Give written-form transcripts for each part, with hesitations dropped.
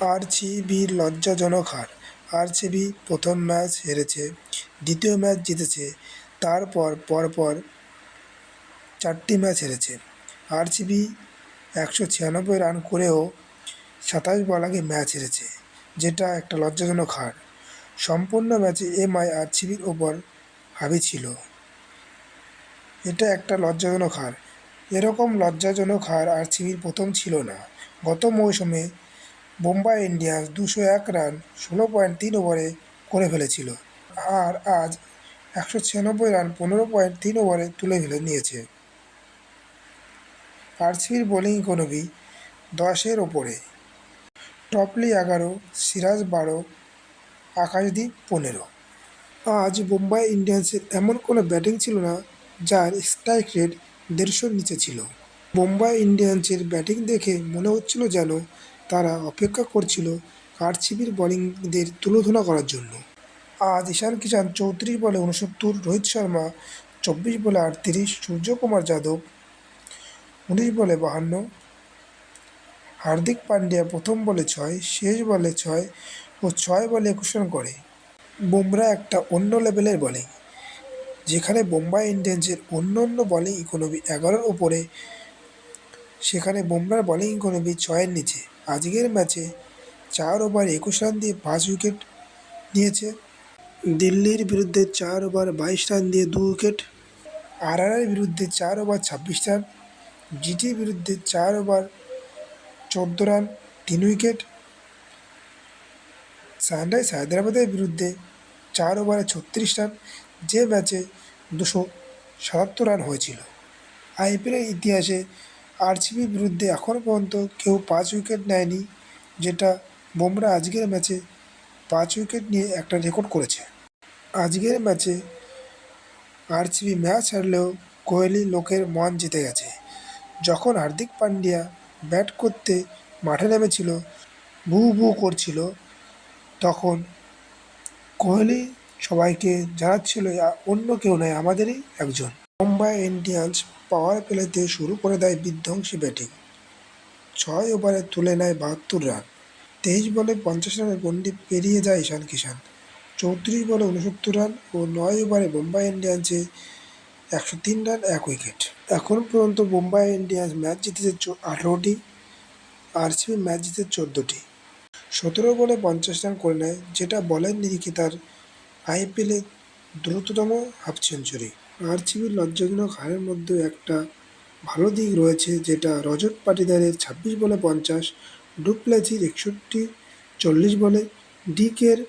আরসিবির লজ্জাজনক হার। আরসিবি প্রথম ম্যাচ হেরেছে, দ্বিতীয় ম্যাচ জিতেছে, তারপর পরপর 4টি ম্যাচ হেরেছে। আরসিবি 196 রান করেও 27 বল আগে ম্যাচ হেরেছে, যেটা একটা লজ্জাজনক হার। সম্পূর্ণ ম্যাচে এমআই আরসিবির ওপর হাবি ছিল। এটা একটা লজ্জাজনক হার। এরকম লজ্জাজনক হার আরসিবির প্রথম ছিল না। গত মৌসুমে মুম্বাই ইন্ডিয়ান্স 201 রান 16.3 ওভারে করে ফেলেছিল, আর আজ 196 রান 15.3 ওভারে তুলে ফেলে নিয়েছে। আরসিবির বোলিং ইকোনমি 10-এর ওপরে। টপলি 11, সিরাজ 12, আকাশদীপ 15। আজ মুম্বাই ইন্ডিয়ান্সের এমন কোনো ব্যাটিং ছিল না যার স্ট্রাইক রেট 150-র নিচে ছিল। মুম্বাই ইন্ডিয়ান্সের ব্যাটিং দেখে মনে হচ্ছিল যেন তারা অপেক্ষা করছিল আরসিবির বোলিংদের তুলোধনা করার জন্য। আজ ঈশান কিষান 34 বলে 69, রোহিত শর্মা 24 বলে 38, সূর্যকুমার যাদব 19 বলে 52, হার্দিক পান্ডিয়া প্রথম বলে 6, শেষ বলে 6 ও 6 বলে 21 রান করে। বুমরা একটা অন্য লেভেলের বোলিং। যেখানে মুম্বাই ইন্ডিয়ান্সের অন্য বোলিং ইকোনমি 11-র ওপরে, সেখানে বুমরার বোলিং ইকোনমি 6-এর নিচে। আজকের ম্যাচে 4 ওভারে 21 রান দিয়ে 5 উইকেট নিয়েছে। দিল্লির বিরুদ্ধে 4 ওভার 22 রান দিয়ে 2 উইকেট, আরআরের বিরুদ্ধে 4 ওভার 26 রান, জিটির বিরুদ্ধে 4 ওভার 14 রান 3 উইকেট, সানরাইজ হায়দ্রাবাদের বিরুদ্ধে 4 ওভারে 36 রান, যে ম্যাচে 277 রান হয়েছিল। আইপিএলের ইতিহাসে আরসিবির বিরুদ্ধে এখনও পর্যন্ত কেউ 5 উইকেট নেয়নি, যেটা বুমরা আজকের ম্যাচে 5 উইকেট নিয়ে একটা রেকর্ড করেছে। আজকের ম্যাচে আরসিবি ম্যাচ হারলেও কোহলি লোকের মন জিতে গেছে। যখন হার্দিক পান্ডিয়া ব্যাট করতে মাঠে নেমেছিল, ভু ভু করছিল, তখন কোহলি সবাইকে জানাচ্ছিল অন্য কেউ নয়, আমাদেরই একজন। মুম্বাই ইন্ডিয়ান্স পাওয়ার প্লেতে শুরু করে দেয় বিধ্বংসী ব্যাটিং। 6 ওভারে তুলে নেয় 72 রান। 23 বলে 50 রানের গন্ডি পেরিয়ে যায় ঈশান কিষান। 34 বলে 69 রান ও 9 ওভারে মুম্বাই ইন্ডিয়ান্সে 103 রান 1 উইকেট। এখন পর্যন্ত মুম্বাই ইন্ডিয়ান্স ম্যাচ জিতেছে 18টি, আরসিবি ম্যাচ জিতেছে 14টি। 17 বলে 50 রান করে নেয়, যেটা বলের নিরিখে তার আইপিএলে দ্রুততম হাফ সেঞ্চুরি। আরসিবির লজ্জাজনক হারের মধ্যেও একটা ভালো দিক রয়েছে, যেটা রজত পাটিদারের 26 বলে 50, ডুপ্লেসির 61, 40 বলে, ডিকের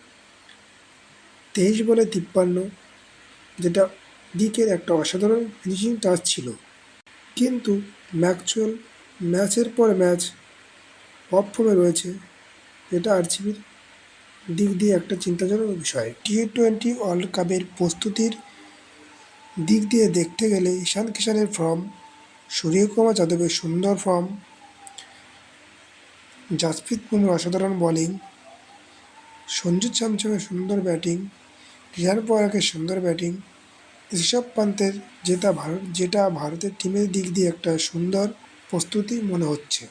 23 বলে 53, যেটা ডিকের একটা অসাধারণ ফিনিশিং টাচ ছিল। কিন্তু ম্যাক্সওয়েল ম্যাচের পর ম্যাচ অফ ফর্মে রয়েছে, এটা আরসিবির দিক দিয়ে একটা চিন্তাজনক বিষয়। টি-20 ওয়ার্ল্ড কাপের প্রস্তুতির দিক দিয়ে দেখতে গেলে ঈশান কিষানের ফর্ম, সূর্যকুমার যাদবের সুন্দর ফর্ম, জাসপ্রীত বুমরার অসাধারণ বোলিং, সঞ্জু স্যামসনের সুন্দর ব্যাটিং, রিয়ান পরাগের সুন্দর ব্যাটিং, ঋষভ পান্তের যেটা ভারতের টিমের দিক দিয়ে একটা সুন্দর প্রস্তুতি মনে হচ্ছে।